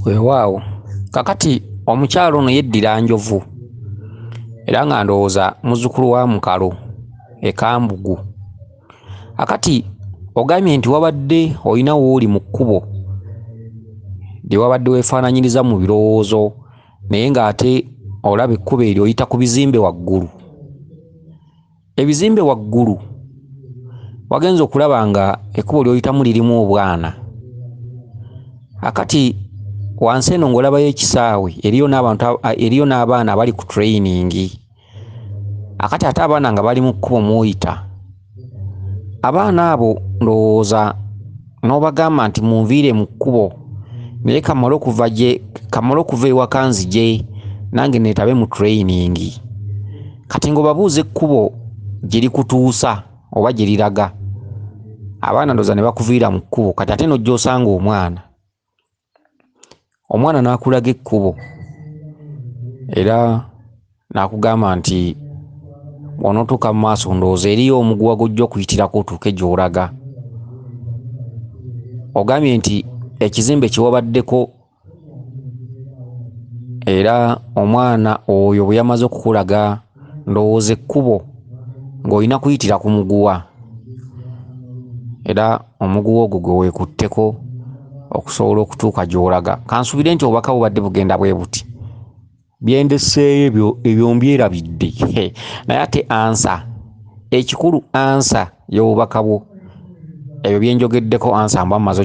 Weewaawo kakati omukyalo ono yeddira njovu era nga ndowooza muzzukulu wa Mukalu e Kambugu. Akati ogambye nti wabadde olina w'oli mu kkubo lye wabadde weefaanaanyiriza mu birowoozo naye ng'ate olaba ekkubo eryo oyita ku bizimbe waggulu. Ebizimbe waggulu wagenze okulaba nga ekkubo ly'oyitamu lirimu obwana. Akati wansi eno ng'olabayo ekisaawe eriyo n'abaana abali ku training. Akati ate abaana nga bali mu kkubo mw'oyita. Abaana abo ndowooza n'obagamba nti munviire mu kkubo naye kamale okuva ewaka nzije nange neetabe mu training. Kati ng'obabuuza ekkubo gye likutuusa oba gye liraga, abaana ndowooza ne bakuviira mu kkubo. Kati ate n'ojja osanga omwana n'akulaga ekkubo era n'akugamba nti bw'onootuuka mu maaso ndowooza eriyo omuguwa gw'ojja okuyitirako otuuke gy'olaga. Ogambye nti ekizimbe kye wabaddeko era omwana oyo bwe yamaze okukulaga ndowooza ekkubo ng'olina kuyitira ku muguwa era omuguwa ogwo gwe weekutteko okusobola okutuuka gy'olaga. Kansuubire nti obubaka bubadde bugenda bwe buti. Byendeseeyo ebyo mbyerabidde naye ate ansa ekikulu, ansa y'obubaka bwo ebyo byenjogeddeko, ansa mba mmaze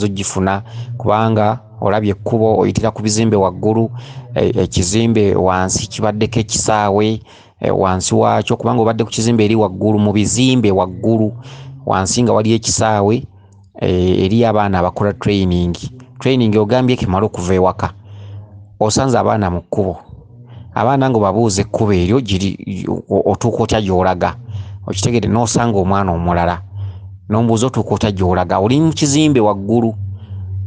oggifuna kubanga olabye ekkubo oyitira ku bizimbe waggulu, ekizimbe wansi kibaddeko ekisaawe wansi waakyo, kubanga obadde ku kizimbe eri waggulu, mu bizimbe waggulu wansi nga waliyo ekisaawe eri abaana abakola training. Ogambye kemala okuva ewaka osanze abaana mu kkubo. Abaana nga babuuza ekkubo eryo otuuka otya gy'olaga, okitegedde, n'osanga omwana omulala n'omubuuza otuuka otya gy'olaga. Oli mu kizimbe waggulu,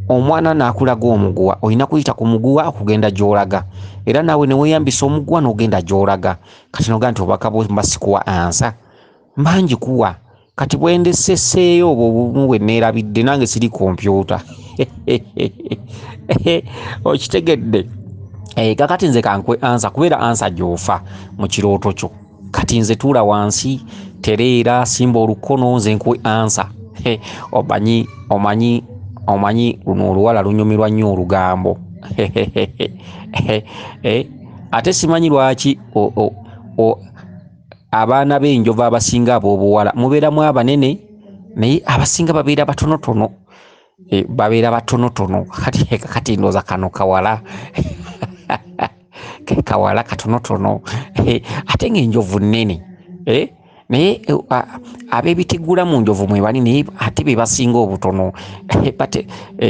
omwana n'akulaga omuguwa, olina kuyita ku muguwa okugenda gy'olaga era naawe ne weeyambisa omuguwa n'ogenda gy'olaga. Kati noga nti obubaka bwe sikuwa ansa mba ngikuwa. Kati bwendesesseeyo obwo obumu bwe neerabidde nange siri kompyuta okitegedde. Kakati nze kankwe ansa kubeera ansa gy'ofa mu kirooto kyo. Kati nze tuula wansi, tereera, simba olukono, nze nkwe ansa. Omanyi luno oluwala lunyumirwa nnyo olugambo ate simanyi lwaki abaana b'enjovu abasinga ab'obuwala mubeeramu abanene naye abasinga babeera batonotono. Kati ndowooza kano kawala kawala katonotono ate ng'enjovu nnene naye ab'ebitegula mu njovu mwe bali naye ate be basinga obutono.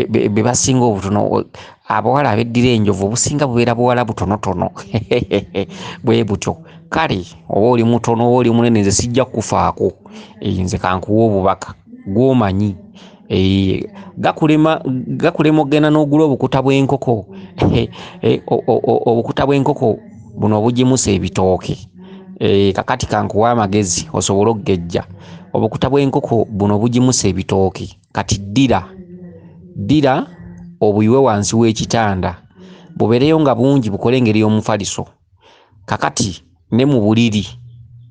Be basinga obutono abawala abeddira enjovu obusinga bubeera buwala butonotono bwe butyo. Kale oba oli mutono oba oli munene nze sijja kufaako, nze kankuwa obubaka gw'omanyi. Gakulema okgenda n'ogula obukuta bw'enkoko. Obukuta bw'enkoko buno obugimusa ebitooke. Kakati kankuwa amagezi osobole okgejja. Obukuta bw'enkoko buno bugimusa ebitooke. Kati ddira obuyiwe wansi w'ekitanda bubeereyo nga bungi, bukole engeri y'omufaliso. Kakati ne mu buliri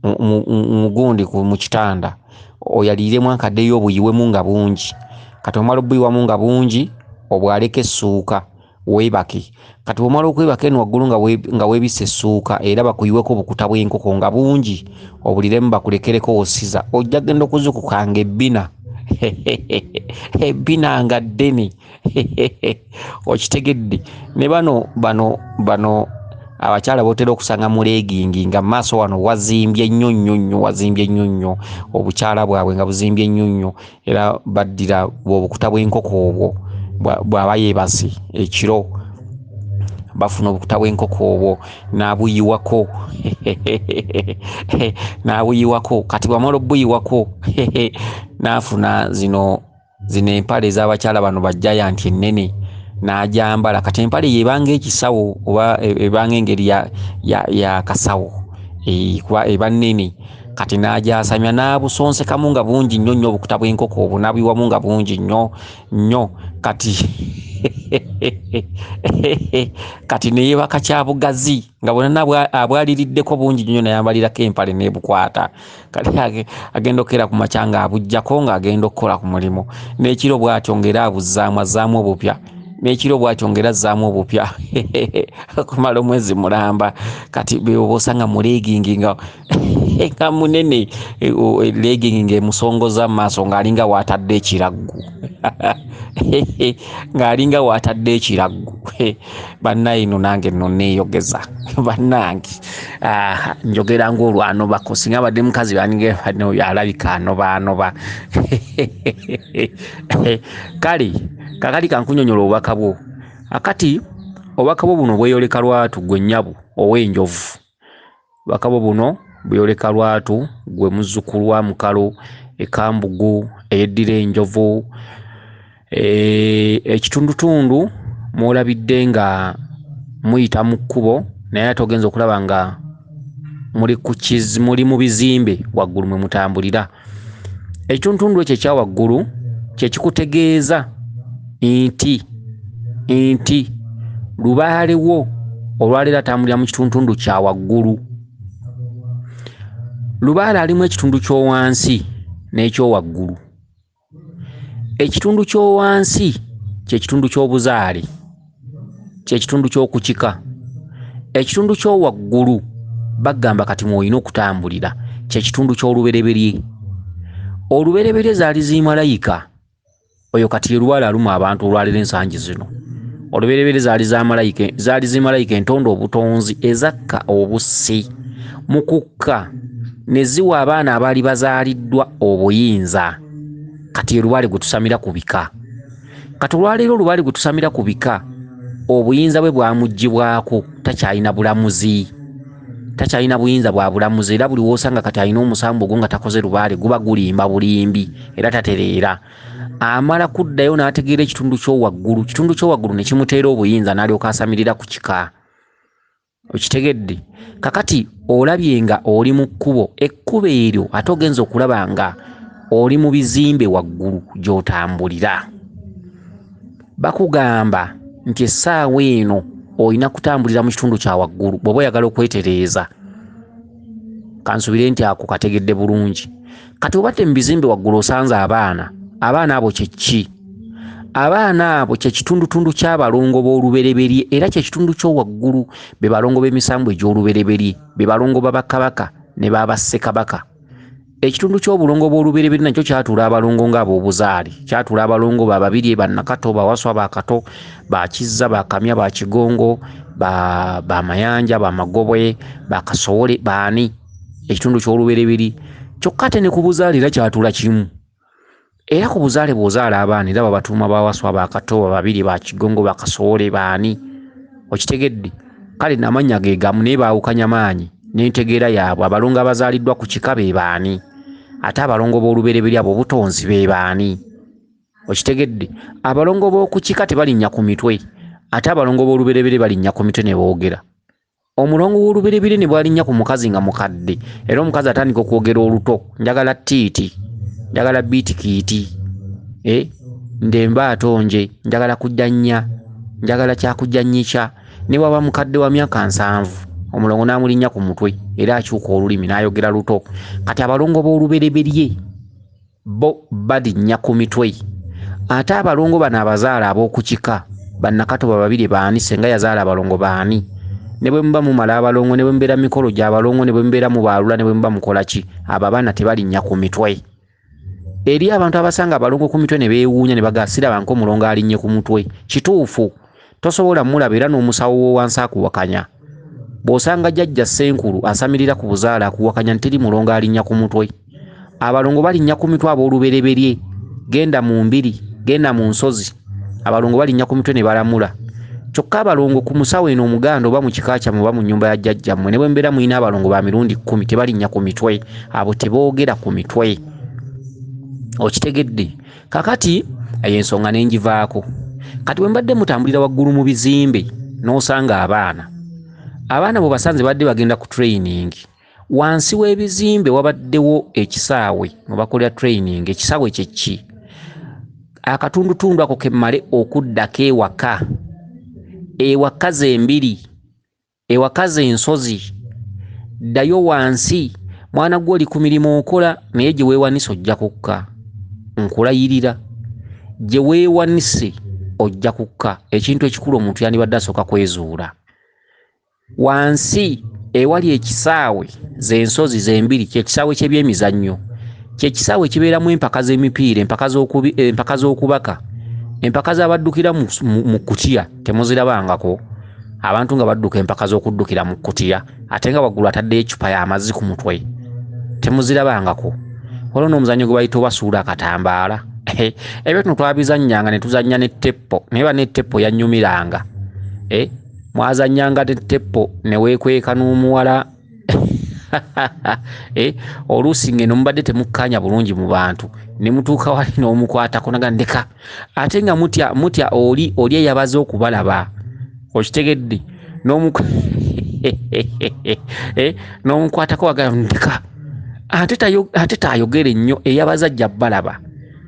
mugundi mu kitanda oyaliiremu akaddeyo obuyiwemu nga bungi. Kati omala obuyiwamu nga bungi obwaleko essuuka weebake. Kati omala okwebaka eno waggulu nga weebisa essuuka era bakuyiweko obukuta bw'enkoko nga bungi obuliremu bakulekereko osiza, ojja genda okuzukukanga ebbina ebbina nga ddene okitegedde. Ne bano abakyala botera okusanga mu leegingi nga maaso wano wazimbye nnyo, obukyala bwabwe nga buzimbye nnyo era baddira obukuta bw'enkoko obwo bw'aba yeebase ekiro bafuna obukuta bw'enkoko obwo n'abuyiwako Kati bw'amala obuyiwako n'afuna zino empale ez'abakyala bano bajjayanti ennene n'agyambala. Kati empale yeebanga ekisawo oba ebanga engeri ya kasawo kuba eba nnene. kati n'agyasamya n'abusonsekamu nga bungi nnyo nnyo obukuta bw'enkoko obunabiwamu nga bungi nnyo kati kati neyeebaka kyabugazi nga bwonna abwaliriddeko bungi nnyo nayambalirako empale n'ebukwata kati agenda okukera ku makya nga abujjako ng'agenda okukola ku mulimu n'ekiro bw'atyo ng'era azzaamu obupya n'ekiro bw'atyo ng'era azzaamu obupya kumala omwezi mulamba kati beoba osanga mu legingi nga munene legingi ng'emusongoza mu maaso ng'alinga waatadde ekiraggu ng'alinga waatadde ekiraggu bannaye ino nange nno neeyogeza bannange njogera ng'olwanobako singa badde mukazi baninga alabika anobaanoba kale kakati kankunyonyola obubaka bwo akati obubaka bwo buno bweyoleka lwatu gwe nyabu ow'enjovu obubaka bwo buno bweyoleka lwatu gwe muzzukulu wa mukalo ekambugu eyeddira enjovu ekitundutundu mwolabidde nga muyita mu kkubo naye ate ogenza okulaba nga muli mu bizimbe waggulu mwe mutambulira ekitundutundu ekyo ekya waggulu kye kikutegeeza nti lubaale wo olwaleero atambulira mu kitundutundu kya waggulu. Lubaale alimu ekitundu ky'owansi n'ekyowaggulu. Ekitundu ky'owansi kye kitundu ky'obuzaale, kye kitundu ky'okukika. Ekitundu ky'owaggulu bagamba kati mw'olina okutambulira kye kitundu ky'olubereberye. Olubereberye zaali zimalayika, oyo kati ye lubaale aluma abantu olwaleero ensangi zino. Olubereberye zaali zimalayika entondo obutonzi ezakka obussi mu kukka ne ziwa abaana abaali bazaaliddwa obuyinza. Kati olubaale gwe tusamira ku bika. Kati olwaleero olubaale gwe tusamira ku bika obuyinza bwe bwamuggyibwako, takyalina bulamuzi, takyalina buyinza bwa bulamuzi, era buli w'osanga kati alina omusambu ogwo nga takoze lubaale guba gulimba bulimbi era tatereera. Amala kuddayo n'ategeera ekitundu ky'owaggulu, kitundu ky'owaggulu ne kimuteera obuyinza n'alyoka asamirira ku kika. Okitegedde? Kakati olabye nga oli mu kkubo, ekkubo eryo ate ogenza okulaba nga oli mu bizimbe waggulu gy'otambulira. Bakugamba nti essaawa eno olina kutambulira mu kitundu kya waggulu bw'oba oyagala okwetereeza. Kansubire nti ako kategedde bulungi. Kati obadde mu bizimbe waggulu osanze abaana abo kye ki? Abaana abo kye kitundutundu ky'abalongo b'olubereberye era kye kitundu ky'owaggulu be balongo b'emisambu egy'olubereberye, be balongo b'Abakabaka ne b'Abassekabaka. Ekitundu ky'obulongo bw'olubereberye nakyo kyatuula abalongo ng'ab'obuzaale, kyatuula abalongo bababiri, bannakato, bawaswa, bakato, bakizza, bakamya, bakigongo, bamayanja, bamagobwe, bakasowole, baani. Ekitundu ky'olubereberye kyokka ate ne ku buzaale era kyatuula kimu. Era ku buzaale bw'ozaala abaana era babatuuma bawaswa, bakato, babiri, bakigongo, bakasowole, baani. Okitegedde? Kale n'amannya ge gamu naye baawukanya maanyi n'entegeera yaabwe. Abalongo abazaaliddwa ku kika be baani, ate abalongo b'olubereberye abo butonzi be baani. Okitegedde? Abalongo b'oku kika tebalinnya ku mitwe, ate abalongo b'olubereberye balinnya ku mitwe ne boogera. Omulongo w'olubereberye ne bwalinnya ku mukazi nga mukadde, era omukazi atandika okwogera oluto, njagala ttiiti, njagala biitikiiti, ndemba atonje, njagala kujjanya, njagala kyakujjanyikya. Ne bwaba mukadde wa myaka 7 omulongo n'amulinnya ku mutwe era akyuka olulimi n'ayogera luto. Kati abalongo b'olubereberye bo balinnya ku mitwe, ate abalongo bano abazaala ab'oku kika, bannakato babiri baani, senga yazaala abalongo baani. Ne bwe muba mumala abalongo, ne bwe mbeera mikolo gy'abalongo, ne bwe mbeera mubaalula, ne bwe muba mukola ki, abo abaana tebalinnya ku mitwe. Eri abantu abasanga abalongo ku mitwe ne beewuunya ne bagasira banko omulongo alinnye ku mutwe, kituufu tosobola mulaba era n'omusawo w'owansi akuwakanya. Bw'osanga jjajja Ssenkulu asamirira ku buzaala akuwakanya ntiri mulongo alinnya ku mutwe. Abalongo balinnya ku mitwe ab'olubereberye. Genda mu mbiri, genda mu nsozi, abalongo balinnya ku mitwe ne balamula. Kyokka abalongo ku musawo eno omuganda oba mu kika kyammwe oba mu nnyumba ya jjajjammwe, ne bwe mbeera mulina abalongo ba mirundi 10 tebalinnya ku mitwe, abo teboogera ku mitwe. Okitegedde? Kakati ey'ensonga ne ngivaako. Kati bwe mbadde mutambulira waggulu mu bizimbe n'osanga abaana bwe basanze badde bagenda ku training, wansi w'ebizimbe wabaddewo ekisaawe mwe bakolera training. Ekisaawe kye ki? Akatundutundu ako kemmale okuddako ewaka zembiri, ewaka z'ensozi. Ddayo wansi, mwana gwe oli ku mirimu okola naye gye weewanise ojja kukka. Nkulayirira, gye weewanise ojja kukka. Ekintu ekikulu omuntu yandibadde asooka kwezuula. Wansi ewali ekisaawe z'ensozi zembiri, kyekisaawe ky'ebyemizannyo, kyekisaawe kibeeramu empaka z'emipiira, empaka z'okubaka, empaka z'abaddukira mu kutiya temuzirabangako. Abantu nga badduka empaka z'okuddukira mu kutiya ate nga waggulu ataddeyo ecupa y'amazzi ku mutwe, temuzirabangako. Olwo n'omuzannyo gwe bayita obasuula akatambaala. Ebyo tuno twabizannyanga ne tuzannya n'etteppo, naye n'etteppo yannyumiranga. Mwazannyanga n'etteppo ne weekweka n'omuwala. Oluusi ngeno mubadde temukkaanya bulungi mu bantu, ne mutuuka wali n'omukwatako nagandeka ate nga mutya oli eyabaze okubalaba. Okitegedde? N'omukwatako wagandeka ate taayogere nnyo, eyabaze ajja balaba.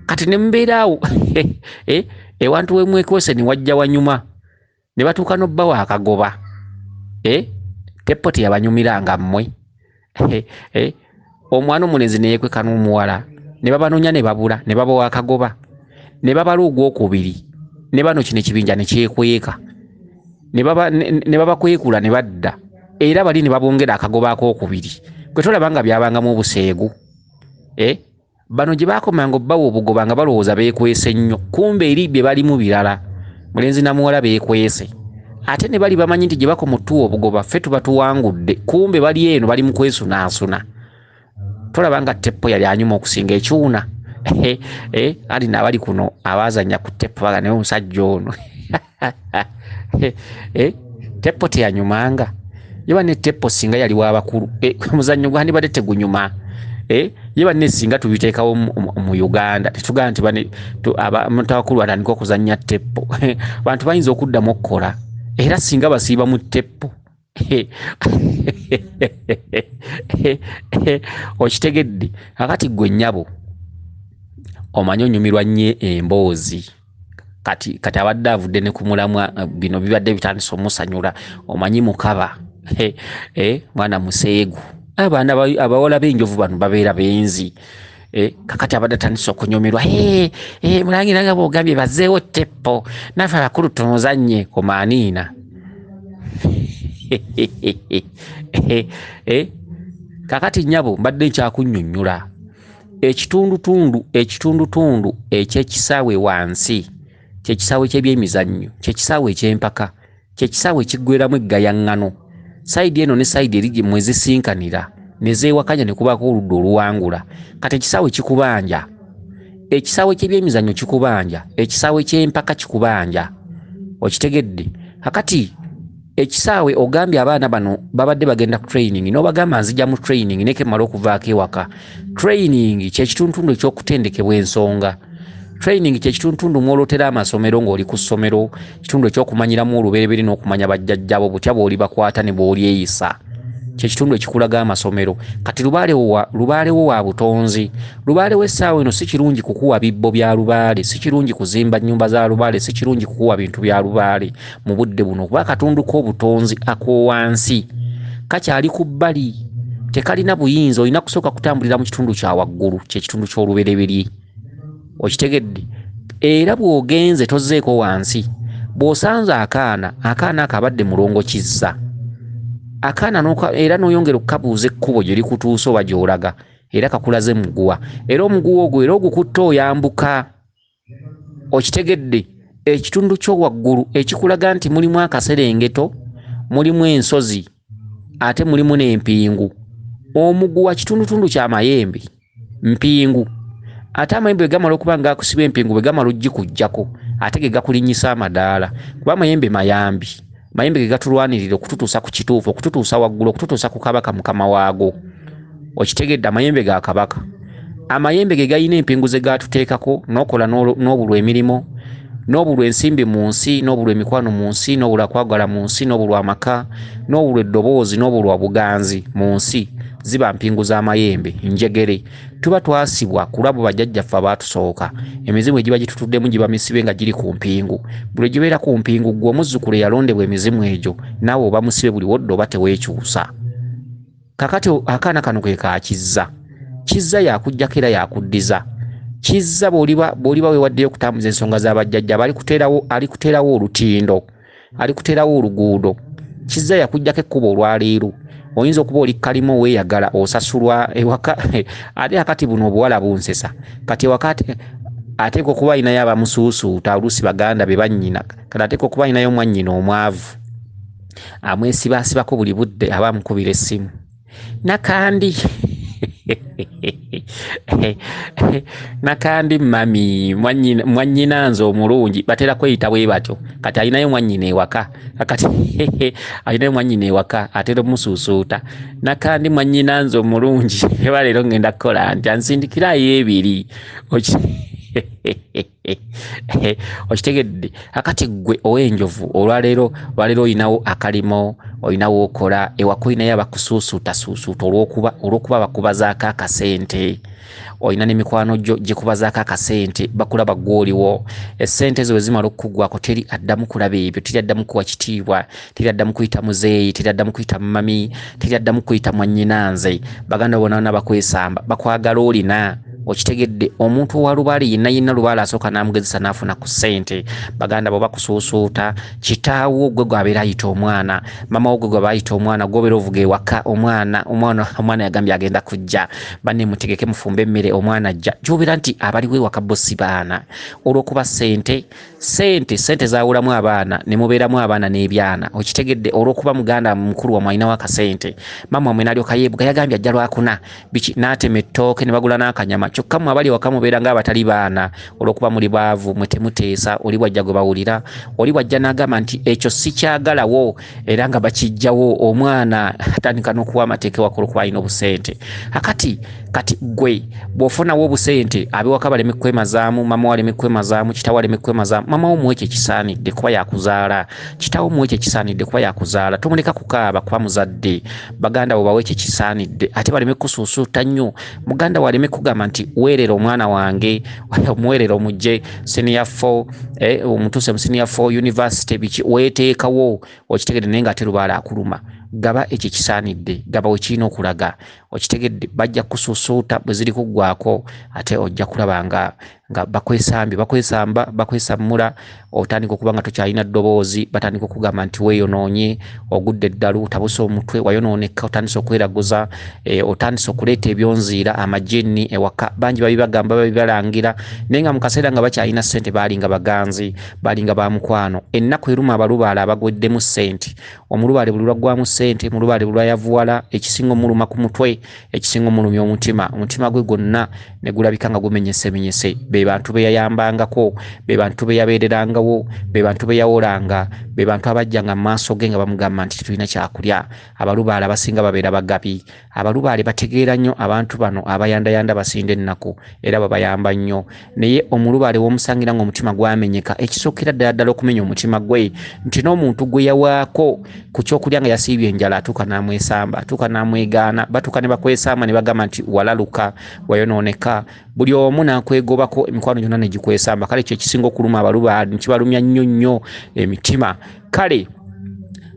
Kati ne mbeeraawo ewantu wemwekwese ne wajja wanyuma ne batuuka n'obba waakagoba. Teppo teyabanyumiranga mmwe. Omwana omulenzi ne yeekweka n'omuwala ne babanoonya ne babula, ne baba waakagoba, ne babala ogwokubiri, ne bano kino ekibinja ne kyekweka, ne babakwekula ne badda, era bali ne babongera akagoba ak'okubiri. Gwe tolaba nga byabangamu obuseegu. Bano gye baakomanga obbawa obugoba nga balowooza beekwese nnyo, kumbe eri bye balimu birala. Mulenzi na muwala beekwese, ate ne bali bamanyi nti gye bakoma otuwa obugoba ffe tuba tuwangudde, kumbe bali eno bali mu kwesunaasuna. Tolaba nga Teppo yali anyuma okusinga ekyuna. Ali n'abali kuno abaazannya ku Teppo baga naye omusajja ono. Teppo teyanyumanga. Yeba ne Teppo singa yali w'abakulu, omuzannyo gwandibadde tegunyuma. Yeba ne singa tubiteekawo mu Uganda tetugaa nti abantu abakulu batandika okuzannya Teppo. Bantu bayinza okuddamu okukola, era singa basiiba mu Teppo. Okitegedde? Akati gwe nnyabo omanyi onyumirwa nnyo emboozi. Kati abadde avudde ne ku mulamwa, bino bibadde bitandise omusanyula. Omanyi Mukaba, mwana museegu. Abaana abawala b'enjovu bano babeera benzi. Kakati abadde atandise okunyumirwa. Mulangira nga bw'ogambye bazeewo Teppo, naffe abakulu tumuzannye komaaniina. Kakati nnyabo mbadde nkyakunnyonnyula ekitundutundu eky'ekisaawe wansi, kyekisaawe ky'ebyemizannyo, kyekisaawe eky'empaka, kyekisaawe ekiggweramu eggayaŋŋano. Sayidi eno ne sayidi eri mwe zisinkanira ne zeewakanya ne kubaako oludda oluwangula. Kati ekisaawe kikubanja, ekisaawe ky'ebyemizannyo kikubanja, ekisaawe ky'empaka kikubanja. Okitegedde? Kakati ekisaawe ogambye abaana bano babadde bagenda ku training, n'obagamba nzija mu training nekemmala okuvaako ewaka. Training kyekitundutundu eky'okutendekebwa ensonga. Training kyekitundutundu mwolotera amasomero ng'oli ku ssomero, kitundu ekyokumanyiramu olubereberye n'okumanya bajjajjabo butya bw'oli bakwata ne bw'oli eyisa. Kyekitundu ekikulaga amasomero. Kati lubaalewo wa butonzi. Lubaalewo essaawa eno si kirungi kukuwa bibbo bya lubaale, si kirungi kuzimba nnyumba za lubaale, si kirungi kukuwa bintu bya lubaale mu budde buno, kuba akatundu k'obutonzi ak'owansi kakyali ku bbali, tekalina buyinza. Olina kusooka kutambulira mu kitundu kya waggulu, kyekitundu ky'olubereberye. Okitegedde? Era bw'ogenze tozzeeko wansi, bw'osanze akaana akabadde mulongo kizza, akaana era n'oyongera okukabuuza ekkubo gye likutuusa oba gy'olaga, era kakulaze muguwa, era omuguwa ogwo era ogukutta oyambuka. Okitegedde? Ekitundu ky'owaggulu ekikulaga nti mulimu akaserengeto, mulimu ensozi, ate mulimu n'empingu. Omuguwa kitundutundu kya mayembe, mpingu. Ate amayembe bwe gamala okuba nga akusiba empingu bwe gamala ogikuggyako ate ge gakulinnyisa amadaala, kuba amayembe mayambi. Mayembe ge gatulwanirira okututuusa ku kituufu, okututuusa waggulu, okututuusa ku kabaka mukama waago. Okitegedde? Amayembe ga kabaka. Amayembe ge gayina empingu ze gatuteekako n'okola n'obulwa emirimu, n'obulwa ensimbi mu nsi, n'obulwa emikwano mu nsi, n'obulwa kwagala mu nsi, n'obulwa amaka, n'obulwa eddoboozi, n'obulwa buganzi mu nsi. ziba mpingu z'amayembe njegere tuba twasibwa kulabo bajjajjaffe abatusooka emizimu egiba gitutuddemu giba misibe nga giri ku mpingu buli gibeera ku mpingu gwe omuzzukulu eyalondebwa emizimu egyo naawe oba musibe buli wodde oba teweekyusa kakati akaana kano ke kakizza kizza yakujjako era yakuddiza kizza bw'oliba weewaddeyo okutambuza ensonga z'abajjajja alikuteerawo olutindo alikuteerawo oluguudo kizza yakujjako ekkubo olwaleero oyinza okuba oli kalimo weeyagala osasulwa ewaka ate akati buno obuwala bunsesa kati ewaka ateeka okuba alinayo abamusuusuuta oluusi baganda be bannyina kati ateeka okuba alinayo mwannyina omwavu amwesibaasibako buli budde aba amukubira essimu nakandi nakandi mami mwannyina nze omulungi batera kweyita bwe batyo kati alinayo mwannyina ewaka kati alinayo mwannyina ewaka atera omusuusuuta nakandi mwannyina nze omulungi eba leero ngenda kukola ntya nsindikirayo ebiri okitegedde akati gwe ow'enjovu olwaleero olinawo akalimo olinawo okola ewaka olinayo abakusuusuutasuusuuta olw'okuba bakubazaako akasente olina n'emikwano gyo gikubazaako akasente bakulaba gw'oliwo essente ezo wezimala okuggwako teri addamu kulaba ebyo teri addamu kuwa kitiibwa teri addamu kuyita muzeeyi teri addamu kuyita mumami teri addamu kuyita mwannyinanze baganda bonna bakwesamba bakwagala olina okitegedde omuntu wa lubaale yenna lubaale asooka n'amugezesa n'afuna ku ssente baganda bo bakusuusuuta kitaawo gwe gwabeera ayita omwana mama wo gwe gwe baayita omwana gwobeera ovuga ewaka omwana yagambye agenda kujja banne mutegeke mufumbe emmere omwana ajja gyobeera nti abaliwo ewaka bo si baana olw'okuba ssente zaawulamu abaana ne mubeeramu abaana n'ebyana okitegedde olw'okuba muganda mukulu wamwe alinawo akasente mama wamwe n'alyoka yeebuga yagambye ajja lwakuna biki n'atema ettooke ne bagula n'akanyama kyokka mu abali waka mubeera ng'abatali baana olw'okuba muli baavu mwe temuteesa oli bwajja gwe bawulira oli bwajja n'agamba nti ekyo sikyagalawo era nga bakijjawo omwana atandika n'okuwa amateeka ewaka olw'okuba alina obusente kati gwe bw'ofunawo obusente ab'ewaka baleme kwemazaamu mama waleme kwemazaamu kitaawo aleme kwemazaamu mama wo muwe ekyo ekisaanidde kuba yakuzaala kitaawo muwe ekyo ekisaanidde kuba yakuzaala tomuleka kukaaba kuba muzadde baganda bo bawe ekyo ekisaanidde ate baleme kusuusuuta nnyo muganda wo aleme kugamba nti weerera omwana wange omuweerera omugye senior 4 omutuuse mu senior 4 university biki weeteekawo okitegedde naye nga ate lubaala akuluma gaba ekyo kisaanidde gaba wekirina okulaga okitegedde bajja kusuusuuta bwe ziri kuggwako ate ojja kulaba nga bakwesammula otandika okuba nga tokyalina ddoboozi batandika okugamba nti weeyonoonye ogudde eddalu otabuse omutwe wayonooneka otandise okweraguza otandise okuleeta ebyonziira amajeni ewaka bangi babibagamba babibalangira naye nga mu kaseera nga bakyalina ssente baalinga baganzi baalinga bamukwano ennaku eruma abalubaale abagweddemu ssente omulubaale buli lwaggwamu ssente mulubaale buli lwayavuwala ekisinga omuluma ku mutwe ekisinga omulumya omutima gwe gwonna ne gulabika nga gumenyesemenyese be bantu be yayambangako be bantu be yabeererangawo be bantu be yawolanga be bantu abajjanga mu maaso ge nga bamugamba nti tulina kyakulya abalubaale abasinga babeera bagabi abalubaale bategeera nnyo abantu bano abayandayanda basinda ennaku era babayamba nnyo naye omulubaale w'omusangira ng'omutima gwamenyeka ekisookera ddala okumenya omutima gwe nti n'omuntu gwe yawaako ku kyokulya nga yasiibye enjala atuuka n'amwesamba atuuka n'amwegaana batuuka ne bakwesamba ne bagamba nti walaluka wayonooneka buli omu n'akwegobako emikwano gyonna ne gikwesamba kale kyo ekisinga okuluma abalubaale nekibalumya nnyo emitima kale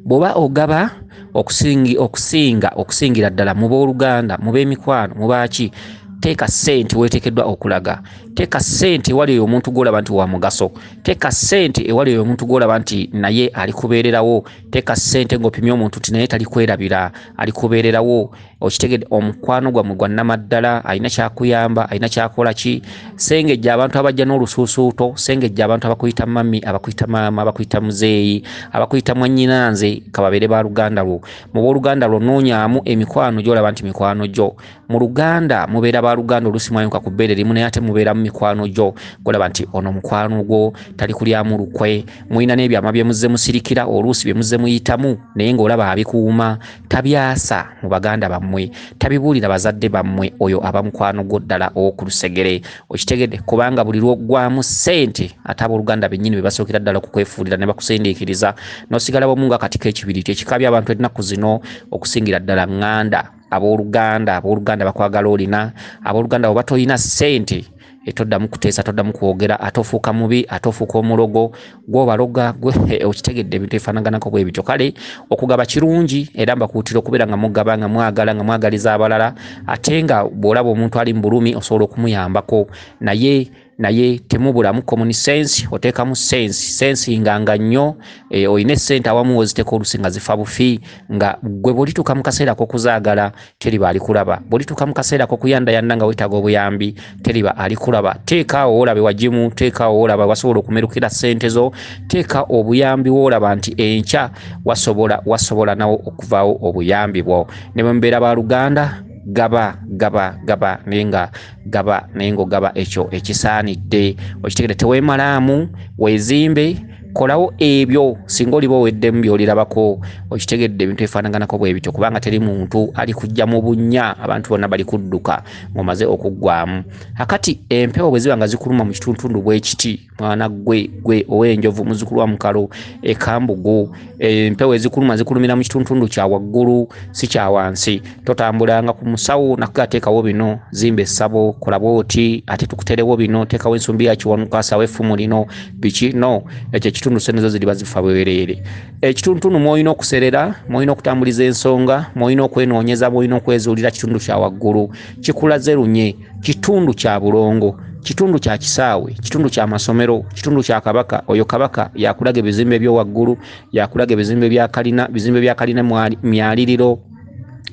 bw'oba ogaba okusingira ddala mu booluganda mu b'emikwano mu baaki teeka ssente weeteekeddwa okulaga teeka ssente ewali oyo omuntu gw'olaba nti wa mugaso teeka ssente ewali oyo omuntu gw'olaba nti naye ali kubeererawo teeka ssente ng'opimye omuntu nti naye tali kwerabira ali kubeererawo okitegedde omukwano gwammwe gwa nnamaddala alina kyakuyamba alina kyakola ki sengejja abantu abajja n'olusuusuuto sengejja abantu abakuyita mami abakuyita maama abakuyita muzeeyi abakuyita mwannyinanze kababeere ba luganda lwo mu booluganda lwo noonyaamu emikwano gy'olaba nti mikwano gyo mu luganda mubeera ba luganda oluusi mwayonka ku bbeere limu naye ate mubeera mu mikwano gyo golaba nti ono mukwano gwo tali kulyamu lukwe mulina n'ebyama bye muzze musirikira oluusi bye muzze muyitamu naye ng'olaba abikuuma tabyasa mu baganda bammwe tabibuulira bazadde bammwe oyo aba mukwano gwo ddala ow'okulusegere okitegedde kubanga buli lw'oggwamu ssente ate abooluganda bennyini be basookera ddala okukwefuulira ne bakusindiikiriza n'osigala bomu nga kati k'ekibiriti ekikabya abantu ennaku zino okusingira ddala ŋŋanda abooluganda bakwagala olina abooluganda bwe batolina ssente etoddamu kuteesa toddamu kwogera ate ofuuka mubi ate ofuuka omulogo gw'obaloga okitegedde ebintu ebifaanaganako bwe bityo kale okugaba kirungi era mbakuutira okubeera nga mugaba nga mwagala nga mwagaliza abalala ate nga bw'olaba omuntu ali mu bulumi osobola okumuyambako naye temubulamu common sense oteekamu sensi nga nnyo oyina essente awamu woziteeka olusi nga zifa bufi nga gwe bw'olituuka mu kaseera k'okuzaagala teriba alikulaba bw'olituuka mu kaseera k'okuyandayanda nga weetaaga obuyambi teriba alikulaba teekaawo olabe wagimu teekaawo olaba wasobola okumerukira ssente zo teeka obuyambi woolaba nti enkya wasobola nawo okuvaawo obuyambi bwo ne bwe mubeera baaluganda gaba naye ng'ogaba ekyo ekisaanidde okitegedde teweemalaamu weezimbe kolawo ebyo singa oliba oweddemu by'olirabako okitegedde ebintu ebifaanaganako bwe bityo kubanga teri muntu ali kujja mu bunnya abantu bonna bali kudduka ng'omaze okuggwamu akati empewo bwe ziba nga zikuluma mu kitundu bw'ekiti mwana gwe ow'enjovu muzzukulu wa mukalo ekambugu empewo ezikuluma zikulumira mu kitundu kya waggulu si kya wansi totambulanga ku musawo nakugateekawo bino zimba essabo kola bw'oti ate tukuterewo bino teekawo ensumbi ya kiwanuka asawo effumu lino biki no ekyo ekitundu senezo ziriba zifa bwereere ekitundu mwolina okuserera mwolina okutambuliza ensonga mwolina okwenoonyeza mwolina okwezuulira kitundu kya waggulu kikulaze lunye kitundu kya bulongo kitundu kya kisaawe kitundu kya masomero kitundu kya kabaka oyo kabaka yakulaga ebizimbe by'owaggulu yakulaga ebizimbe bya kalina bizimbe bya kalina myaliriro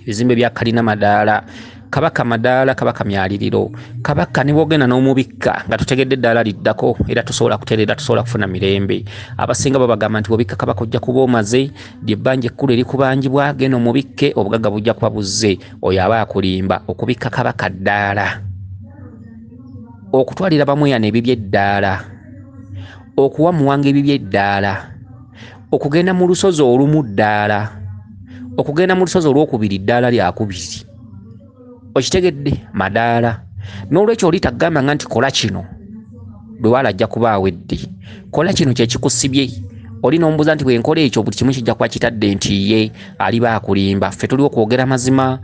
bizimbe bya kalina madaala kabaka madaala kabaka myaliriro kabaka ne bwogenda n'omubikka nga tutegedde eddaala liddako era tosobola kutereera tosobola kufuna mirembe abasinga babagamba nti bwobikka kabaka ojja kuba omaze lyebbanja ekkulu erikubangibwa genda omubikke obugagga bujja kuba buzze oyo aba akulimba okubikka kabaka ddaala okutwalira bamweyana ebibye eddaala okuwa muwanga ebibye eddaala okugenda mu lusozi olumu ddaala okugenda mu lusozi olwokubiri ddaala lyakubiri okitegedde madaala n'olwekyo oli tagamba nga nti kola kino lwewala ajja kuba awedde kola kino kyekikusibye oli n'omubuuza nti bwenkola ekyo buli kimu kijja kuba kitadde nti ye aliba akulimba ffe tuli okwogera mazima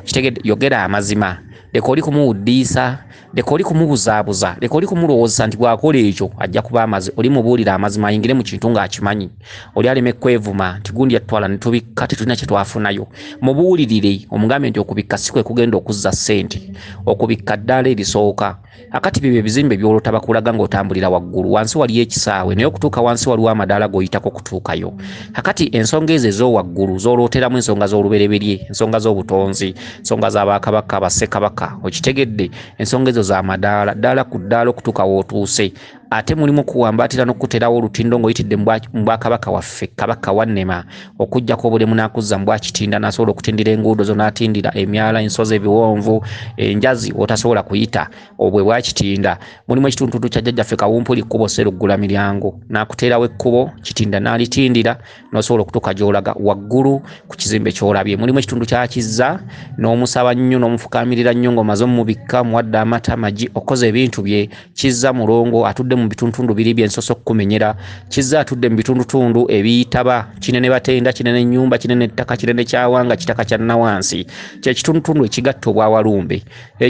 okitegedde yogera amazima leka oli kumuwuddiisa leka oli kumubuzaabuza leka oli kumulowoozesa nti bwakola ekyo ajja kuba amaze oli mubuulira amazima ayingire mu kintu ng'akimanyi oli aleme kwevuma nti gundi yatwala ne tubikka tetulina kye twafunayo mubuulirire omugambe nti okubikka si kwe kugenda okuzza ssente okubikka ddaala erisooka akati bibyo ebizimbe by'olota bakulaga ng'otambulira waggulu wansi waliyo ekisaawe naye okutuuka wansi waliwo amadaala g'oyitako kutuukayo akati ensonga ezo ez'owaggulu z'olooteramu ensonga z'olubereberye ensonga z'obutonzi ensonga z'abakabaka bassekabaka okitegedde ensonga ezo za madaala ddaala ku ddaala okutuuka w'otuuse ate mulimu kuwambaatira n'okuterawo olutindo ng'oyitidde mu bwakabaka waffe kabaka wannema okugjako obulemu n'akuzza mu bwakitinda n'asobola okutindira enguudo zo n'atindira emyala ensozi ebiwonvu enjazi otasobola kuyita obwe bwakitinda mulimu ekitundu kya jjajjaffe kawumpuli kkubo seruggula miryango n'akuteerawo ekkubo kitinda n'alitindira n'osobola okutuuka gy'olaga waggulu ku kizimbe ky'olabye mulimu ekitundu kyakizza n'omusaba nnyo n'omufukaamirira nnyo ng'omaze omubikka muwadde amata magi okoze ebintu bye kizza mulongo atudde mu bitundu biri byensoso okumenyera kizza atudde mu bitundu ebiyitaba kinene batenda kinene nyumba kinene ttaka kinene kyawanga kitaka kya nawansi kye kitundu ekigatta obwawalumbe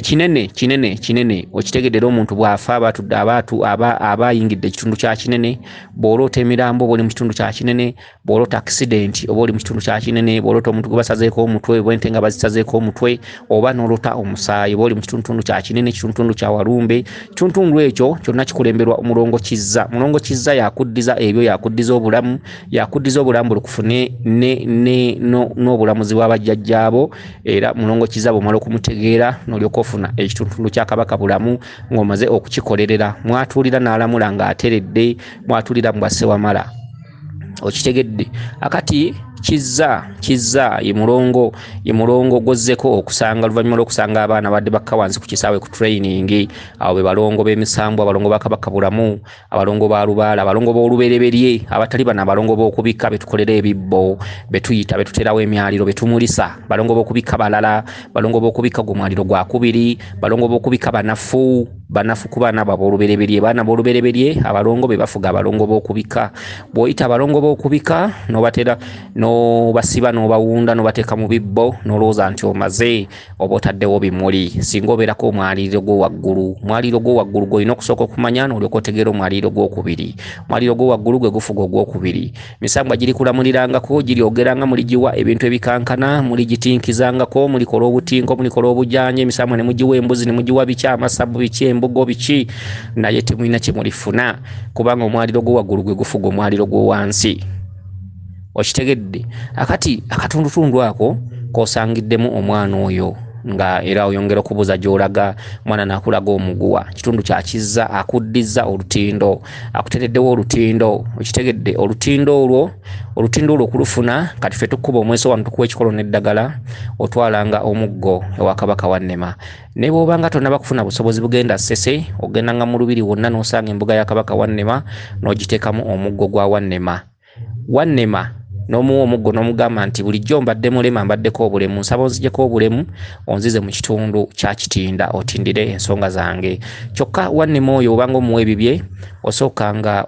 kinene okitegedde omuntu bw'afa abatudde abayingidde ekitundu kya kinene bw'oloota emirambo oba oli mu kitundu kya kinene bw'oloota accident oba oli mu kitundu kya kinene bw'oloota omuntu gwe basazeeko omutwe bw'ente nga bazisazeeko omutwe oba n'oloota omusaayi oba oli mu kitundu kya kinene kitundu kya walumbe kitundu ekyo kyonna kikulemberwa mulongo kizza yakuddiza ebyo yakuddiza obulamu bulukufune n'obulamuzi bw'abajjajjaabo era mulongo kizza bw'omala okumutegeera n'olyoka ofuna ekitundu kya kabaka bulamu ng'omaze okukikolerera mwatuulira n'alamula ng'ateredde mwatuulira mu bwasse wamala okitegedde akati kizza imulongo gozzeko okusanga luvannyuma lw'okusanga abaana badde bakka wansi ku kisaawe ku training awo be balongo b'emisambu abalongo ba Kabaka Bulamu abalongo ba Lubaala abalongo b'olubereberye abatali bana abalongo b'okubika betukolera ebibbo betuyita betuterawo emyaliro betumulisa balongo b'okubika balala balongo b'okubika gumwaliro gwa kubiri balongo b'okubika banafu ku baana b'olubereberye baana b'olubereberye abalongo be bafuga abalongo b'okubika bw'oyita abalongo b'okubika n'obatera no basiba no bawunda no bateeka mu bibbo n'olowooza nti omaze oba otaddewo bimuli singa obeerako omwaliro gwo waggulu gw'olina okusooka okumanya n'olyoka otegeera omwaliro gw'okubiri omwaliro gwo waggulu gwe gufuga ogwokubiri misambwa giri kulamulirangako giryogeranga muligiwa ebintu ebikankana muligitinkizangako mulikola obutinko mulikola obujjanje emisambwa ne mugiwa embuzi ne mugiwa biki amasabu biki embugo biki naye temulina kye mulifuna kubanga omwaliro gwo waggulu gwe gufuga omwaliro gwo wansi okitegedde akati akatundutundu ako kosangiddemu omwana oyo nga era oyongera okubuuza gy'olaga mwana nakulaga omuguwa kitundu kyakizza akuddiza olutindo akutereddewo olutindo okitegedde olutindo olwo okulufuna kati ffe tukkuba omweso wano tukuwa ekikolo n'eddagala otwalanga omuggo ewa Kabaka Wannema ne bw'obanga tonnaba kufuna busobozi bugenda Ssese ogendanga mu lubiri wonna n'osanga embuga ya Kabaka Wannema n'ogiteekamu omuggo gwa Wannema n'omuwa omuggo n'omugamba nti bulijjo mbadde mulema mbaddeko obulemu nsaba onzijeko obulemu onzize mu kitundu kya Kitinda otindire ensonga zange kyokka Wannema oyo obanga omuwa ebibye osookanga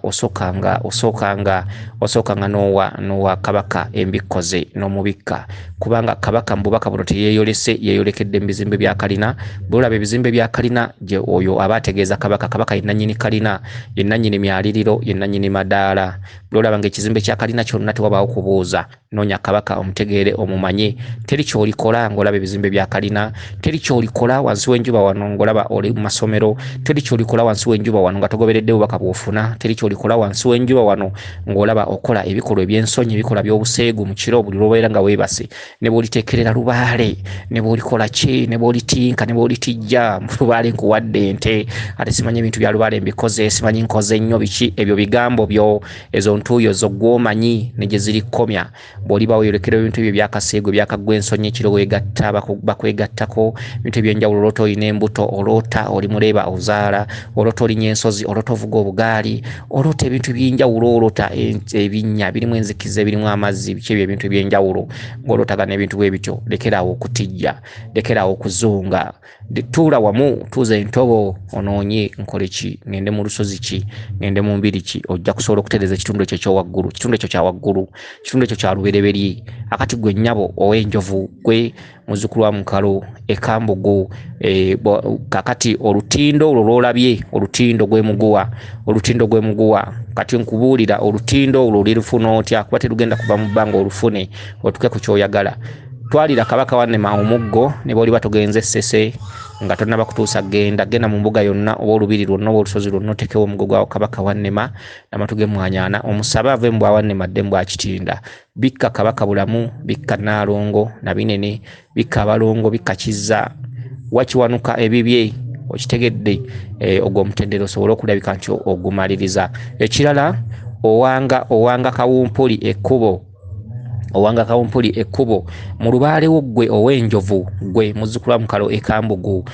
n'owa Kabaka embikkoze n'omubikka kubanga Kabaka mu bubaka buno yeeyolekedde mu bizimbe bya kalina bw'olaba ebizimbe bya kalina gye oyo aba ategeeza Kabaka ye nannyini kalina ye nannyini myaliriro ye nannyini madaala bw'olaba ng'ekizimbe kya kalina kyonna tewabaawo kubuuza noonya Kabaka omutegeere omumanye teri kyolikola ng'olaba ebizimbe bya kalina teri kyolikola wansi w'enjuba wano ng'olaba oli mu masomero teri kyolikola wansi w'enjuba wano nga togoberedde bubaka bw'ofuna teri kyolikola wansi w'enjuba wano ng'olaba okola ebikolwa eby'ensonyi ebikola by'obuseegu mu kiro buli lw'obeera nga weebase ne bw'oliteekerera lubaale ne bw'olikola ki ne bw'olitinka ne bw'olitijja lubaale nkuwadde ente ate simanyi ebintu bya lubaale mbikoze simanyi nkoze nnyo biki ebyo bigambo byo ezo ntuuyo zo gw'omanyi ne gye ziri kkomya bw'oliba weeyolekera ebintu ebyo byakaseego byakaggwa ensonyi ekiro weegatta bakwegattako ebintu eby'enjawulo olota olina embuto olota oli muleeba ozaala olota olinya ensozi olota ovuga obugaali olota ebintu by'enjawulo olota ebinnya birimu enzikiza birimu amazzi biki ebyo ebintu eby'enjawulo ng'olotagana ebintu bwe bityo lekeraawo okutijja lekeraawo okuzunga tuula wamu tuuza entobo onoonye nkole ki ngende mu lusozi ki ngende mu mbiri ki ojja kusobola okutereeza ekitundu ekyo ekyowaggulu kitundu ekyo kya waggulu kitundu ekyo kya lubereberye akati gwe nnyabo ow'enjovu gwe muzzukulu wa Mukalu Ekambugu kakati olutindo olwo lw'olabye olutindo gw'emuguwa kati nkubuulira olutindo olwo lirufuna otya kuba terugenda kuva mu bbanga olufune otuke ku kyoyagala twalira Kabaka Wannema omuggo ne bw'oliba tugenze Ssese nga tonnaba kutuusa genda mu mbuga yonna oba olubiri lwonna oba olusozi lwonna otekewo omuggo gwa Kabaka Wannema n'amatu g'emmwanyaana omusabe ave mu bwa Wannema adde mu bwa Kitinda bikka Kabaka Bulamu bikka Naalongo na Binene bikka Abalongo bikka Kizza wakiwanuka ebibye okitegedde ogwo omutendera osobola okulabika nti ogumaliriza ekirala owanga Kawumpuli ekkubo mu lubaalewo gwe ow'enjovu gwe muzzukulu wa Mukalu Ekambugu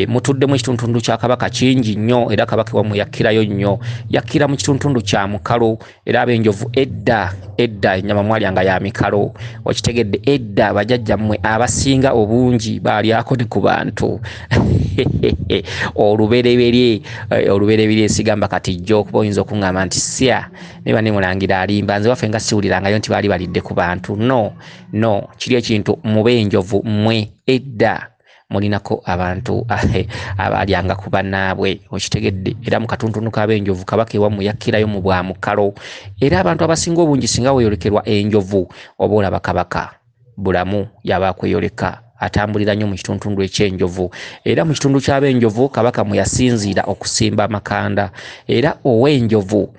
mutudde mu kitundu kya Kabaka kingi nnyo era Kabaka wamu yakkirayo nnyo yakkira mu kitundu kya Mukalu era ab'enjovu edda ennyama mwalyanga ya Mikalu okitegedde edda bajjajjammwe abasinga obungi baalyako ne ku bantu olubereberye sigamba kati jjo okuba oyinza okuŋŋamba nti sya ne bane mulangira alimba nze waffe nga siwulirangayo nti baali balidde ku bantu no kiri ekintu mube enjovu mmwe edda mulinako abantu abalyanga ku bannaabwe okitegedde era mu katuntundu k'ab'enjovu Kabaka ewammwe yakkirayo mu bwa Mukalu era abantu abasinga obungi singa weeyolekerwa enjovu oba olaba Kabaka Bulamu yaba akweyoleka atambulira nnyo mu kitundu ekyenjovu era mu kitundu ky'ab'enjovu Kabaka mwe yasinziira okusimba amakanda era ow'enjovu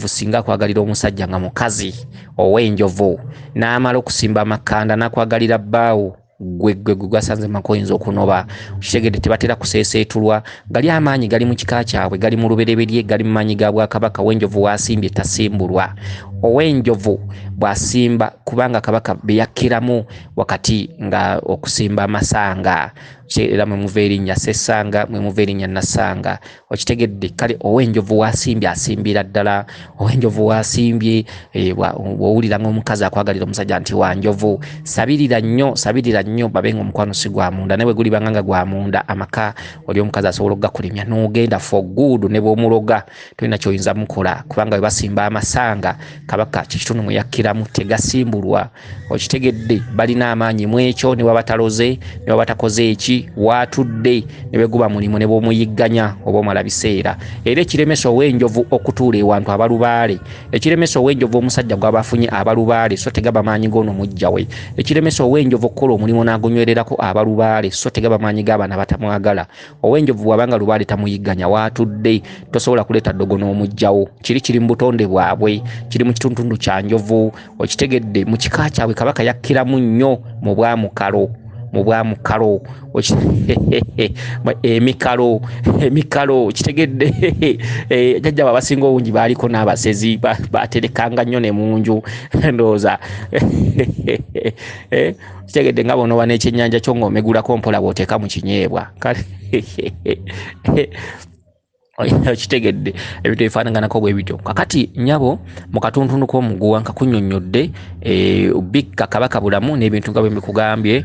singa akwagalira omusajja nga mukazi ow'enjovu n'amala okusimba amakanda n'akwagalira bbaawo gwe gwasanze makoyinza okunoba kitegedde tebatera kuseeseetulwa gali amaanyi gali mu kika kyabwe gali mu lubereberye gali mu maanyi ga Bwakabaka Ow'Enjovu wasimbye tasimbulwa Ow'Enjovu bwasimba kubanga Kabaka beyakkiramu wakati nga okusimba amasanga era mwe muva erinnya Ssesanga mwe muva erinnya Nassanga okitegedde kale Ow'Enjovu wasimbye asimbira ddala Ow'Enjovu wasimbye wowulira ng'omukazi akwagalira omusajja nti Wanjovu sabirira nnyo babenga omukwano si gwa munda newe guli banganga gwa munda amaka oli omukazi asobola okugakulimya n'ogenda for good ne bw'omuloga tolina ky'oyinza mukola kubanga we basimba amasanga Kabaka kikitundu mwe yakkiramu tegasimbulwa okitegedde balina amaanyi mu ekyo ne wabataloze ne wabatakoze eki watudde ne beguba mulimu ne bw'omuyigganya oba omala biseera era ekiremesa Ow'Enjovu okutuula ewantu abalubaale ekiremesa Ow'Enjovu omusajja gw'abafunye abalubaale so tegaba maanyi g'ono mujja we ekiremesa Ow'Enjovu okukola omulimu n'agonywererako abalubaale so tegaba maanyi g'abaana batamwagala Ow'Enjovu bwabanga lubaale tamuyigganya watudde tosobola kuleeta ddogo n'omujjawo kiri mu butonde bwabwe kiri mu kitundu kya Njovu okitegedde mu kika kyabwe Kabaka yakkiramu nnyo mu bwamukalo emikalo kitegedde jjajja abasinga obungi baaliko n'abasezi baterekanga nnyo ne munju ndowooza kitegedde nga bonoba n'ekyennyanja kyo ng'omegulako mpola bw'oteeka mu kinyeebwa kale kitegedde ebintu ebifaanaganako bwe bityo kakati nyabo mu katuntundu k'omuguwa nka kunnyonnyodde bikka Kabaka bulamu n'ebintu nga bwe mbikugambye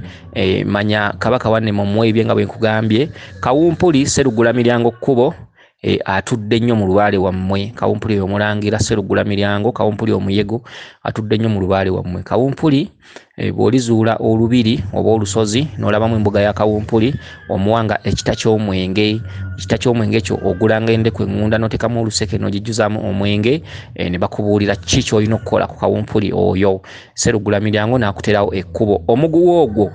manya Kabaka wanne mu mwebye nga bwe nkugambye Kawumpuli Sserugula Miryango Kkubo atudde nnyo mu lubaale wammwe Kawumpuli omulangira Sserugula Miryango Kawumpuli omuyego atudde nnyo mu lubaale wammwe Kawumpuli bw'olizuula olubiri oba olusozi n'olabamu embuga ya Kawumpuli omuwanga ekita ky'omwenge ekyo ogulanga endeku eŋŋunda n'oteekamu oluseke n'ogijjuzaamu omwenge ne bakubuulira ki ky'olina okukola ku Kawumpuli oyo Sserugula Miryango n'akuterawo ekkubo omuguwa ogwo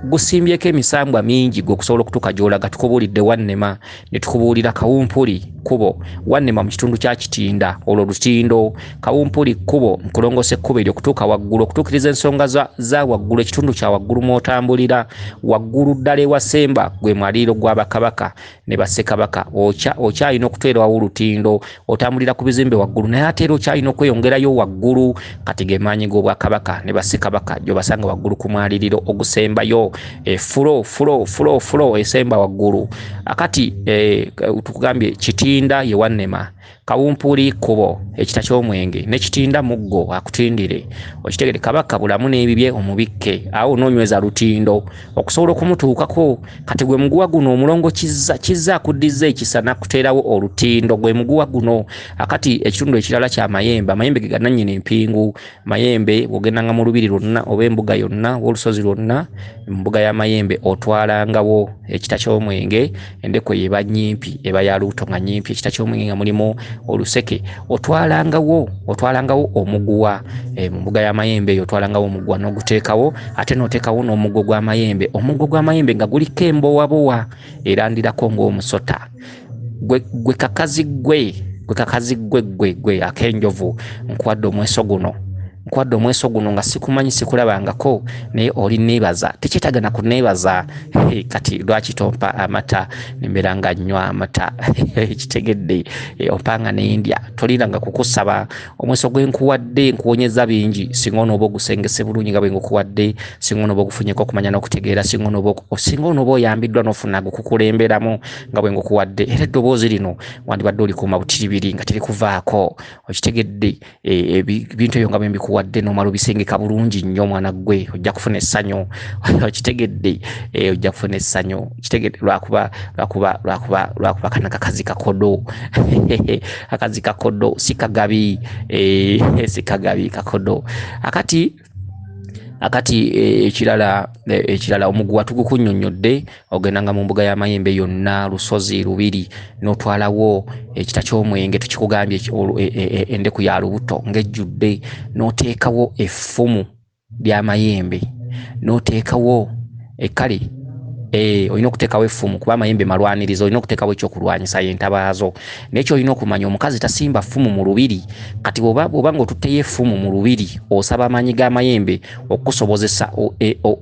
gusimbyeko emisambwa mingi gwe okusobola okutuuka gy'olaga tukubuulidde Wannema ne tukubuulira Kawumpuli kkubo Wannema mu kitundu kya Kitinda olwo lutindo Kawumpuli kkubo nkulongosa ekkubo eryo okutuuka waggulu okutuukiriza ensonga za waggulu ekitundu kya waggulu mw'otambulira waggulu ddala ewasemba gwe mwaliiro gw'Abakabaka ne Bassekabaka okyalina okuteerawo olutindo otambulira ku bizimbe waggulu naye ate era okyalina okweyongerayo waggulu kati ge maanyi g'Obwakabaka ne Bassekabaka gy'obasanga waggulu ku mwaliriro ogusembayo fulo esemba waggulu akati tukugambye Kitinda ye Wannema Kawumpuli kkubo ekita ky'omwenge ne Kitinda muggo akutindire okitegere Kabaka bulamu n'ebibye omubikke awo noonyweza lutindo okusobola okumutuukako kati gwe muguwa guno omulongo kizza akuddiza ekisa n'akuteerawo olutindo gwe muguwa guno akati ekitundu ekirala kya amayembe ge gannannyini empingu mayembe bw'ogendanga mu lubiri lwonna oba embuga yonna olusozi lwonna embuga y'amayembe otwalangawo ekita ky'omwenge endeku eba nnyimpi eba ya luuto nga nnyimpi ekita ky'omwenge nga mulimu oluseke otwalangawo omuguwa mu mbuga y'amayembe eyo otwalangawo omuguwa n'oguteekawo ate n'oteekawo n'omuggo gw'amayembe omuggo gw'amayembe nga guliko embowabowa erandirako ng'omusota gwe kakazi gwe ak'Enjovu nkuwadde omweso guno nga sikumanyi sikulabangako naye oli neebaza tekyetaaga na kuneebaza kati lwaki tompa amata nembeera nga nnywa amata kitegedde ompanga n'endya toliranga kukusaba omweso gwe nkuwadde nkuwonyeza bingi singa onooba ogusengese bulungi nga bwe ngukuwadde singa onooba ogufunyeko okumanya n'okutegeera singa onooba oyambiddwa n'ofuna gukukulemberamu nga bwe ngukuwadde era eddoboozi lino wandibadde olikuuma butiribiri nga terikuvaako okitegedde ebintu ebyo nga bwe mbikuwadde n'omala obisengeka bulungi nnyo mwana gwe ojja kufuna essanyu okitegedde ojja kufuna essanyu kitegedde lwakuba kana kakazi kakodo akazi kakodo sikagabi kakodo akati ekirala omuguwa tugukunnyonnyodde ogendanga mu mbuga y'amayembe yonna lusozi lubiri n'otwalawo ekita ky'omwenge tukikugambye endeku ya lubuto ng'ejjudde n'oteekawo effumu ly'amayembe n'oteekawo ekkale olina okuteekawo effumu kuba amayembe malwanirizo, olina okuteekawo ekyokulwanyisa yentabaazo. Nekyo olina okumanya omukazi tasimba ffumu mu lubiri. Kati oba ng'otutteyo effumu mu lubiri osaba amaanyi g'amayembe okusobozesa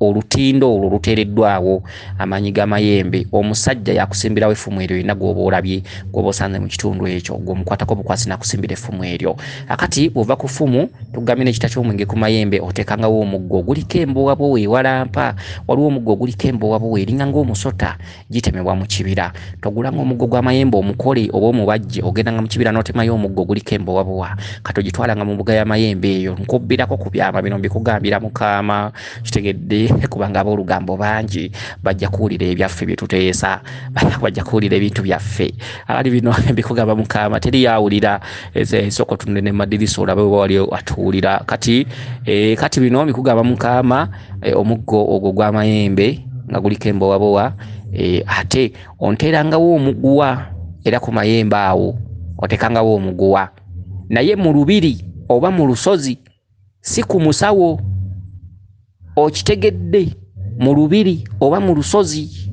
olutindo olwo luteereddwawo amaanyi g'amayembe, omusajja yakusimbirawo effumu eryo yonna gw'oba olabye, gw'oba osanze mu kitundu ekyo, gw'omukwatako bukwasi nakusimbira effumu eryo. Akati bw'ova ku ffumu tugambe n'ekita ky'omwenge ku mayembe oteekangawo omuggo oguliko emboowabowa ewalampa. Waliwo omuggo oguliko emboowabowa eringa ng'omusota gitemebwa mu kibira. Togulanga omuggo gw'amayembe omukole oba omubajje ogendanga mu kibira n'otemayo omuggo oguliko emboowabowa kati ogitwalanga mu mbuga y'amayembe eyo. Nkubbirako ku byama bino mbikugambira Mukama, kitegedde kubanga ab'olugambo bangi bajja kuwulira ebyaffe bye tuteesa, bajja kuwulira ebintu byaffe. Ali bino mbikugamba Mukama, teri yawulira esoko tunde ne madirisa olabe oba wali atuwulira. Kati bino mbikugamba Mukama, omuggo ogwo gw'amayembe nga guliko emboowabowa, ate onteerangawo omuguwa era ku mayembe awo otekangawo omuguwa, naye mu lubiri oba mu lusozi, si ku musawo. Okitegedde? Mu lubiri oba mu lusozi.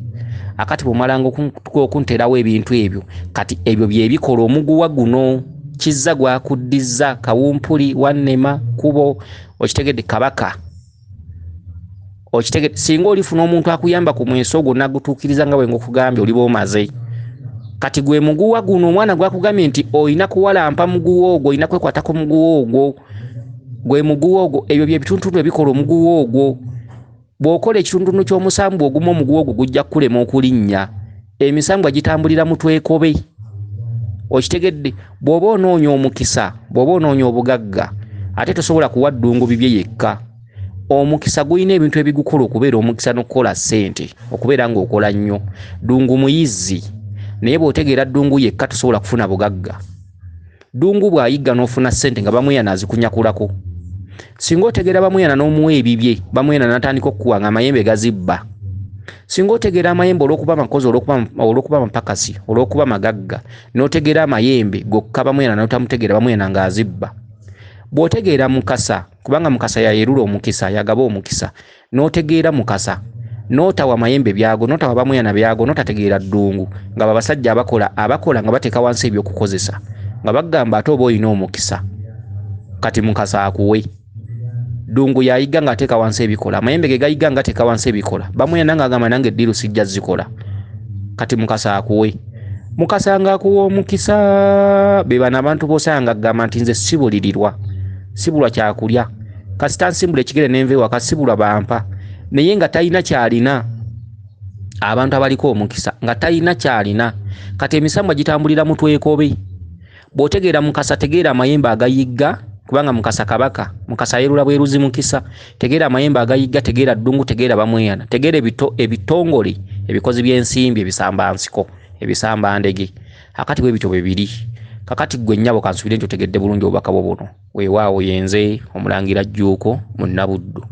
Akati bw'omalanga okunteerawo ebintu ebyo, kati ebyo bye bikola omuguwa guno. Kizza gwakuddiza, kawumpuli, wannema, kubo, okitegedde, kabaka. Okitegedde, singa olifuna omuntu akuyamba ku mweso gwo nagutuukiriza nga bwe ng'okugambye oliba omaze. Kati gwe muguwa guno omwana gwakugambye nti olina kuwalampa muguwa ogwo, olina kwekwata ku muguwa ogwo. Gwe muguwa ogwo, ebyo bye bitundu ebikola omuguwa ogwo. Bw'okola ekitundu ky'omusambu ogumu omuguwa ogwo gujja kukulema okulinnya. Emisambwa gitambulira mu twekobe. Okitegedde? Bw'oba onoonya omukisa, bw'oba onoonya obugagga, ate tosobola kuwa ddungu bibye yekka. Omukisa gulina ebintu ebigukola okubeera omukisa n'okukola ssente, okubeera ng'okola nnyo. Ddungu muyizzi, naye bw'otegeera ddungu yekka tosobola kufuna bugagga. Ddungu bw'ayigga n'ofuna ssente nga bamuyana azikunyakulako. Singa otegeera bamuyana n'omuwa ebibye, bamuyana n'atandika okukuwa nga amayembe gazibba. Singa otegeera amayembe olw'okuba makozi, olw'okuba mapakasi, olw'okuba magagga, n'otegeera amayembe gokka bamuyana n'otamutegeera bamuyana ng'azibba. Bw'otegeera Mukasa, kubanga Mukasa yayerula omukisa, yagaba omukisa, n'otegeera Mukasa, n'otawa mayembe byago, n'otawa bamuyana byago, n'otategeera ddungu, nga babasajja abakola nga bateeka wansi ebyokukozesa, nga bagamba ate oba olina omukisa. Kati Mukasa akuwe. Ddungu yayiga ng'ateeka wansi ebikola, amayembe ge gayiga ng'ateeka wansi ebikola, bamuyana ng'agamba nange eddiru sijja zikola. Kati Mukasa akuwe. Mukasa ng'akuwa omukisa, be bano abantu b'osanga agamba nti nze sibulirirwa, sibulwa kyakulya, kasita nsimbula ekigere n'enva ewaka sibulwa bampa, naye nga talina kyalina. Abantu abaliko omukisa nga talina kyalina. Kati emisambwa gitambulira mu twekobe. Bw'otegeera Mukasa, tegeera amayembe agayigga, kubanga Mukasa kabaka, Mukasa ayerula bweruzi mukisa. Tegeera amayembe agayigga, tegeera ddungu, tegeera bamuyana, tegeera ebitongole, ebikozi by'ensimbi, ebisambansiko, ebisambandege. Akati bwe bityo bwe biri. Kakati gwe nnyabo kansubire nti otegedde bulungi obubaka bwo buno. Weewaawo yenze Omulangira Jjuuko mu Nnabuddu.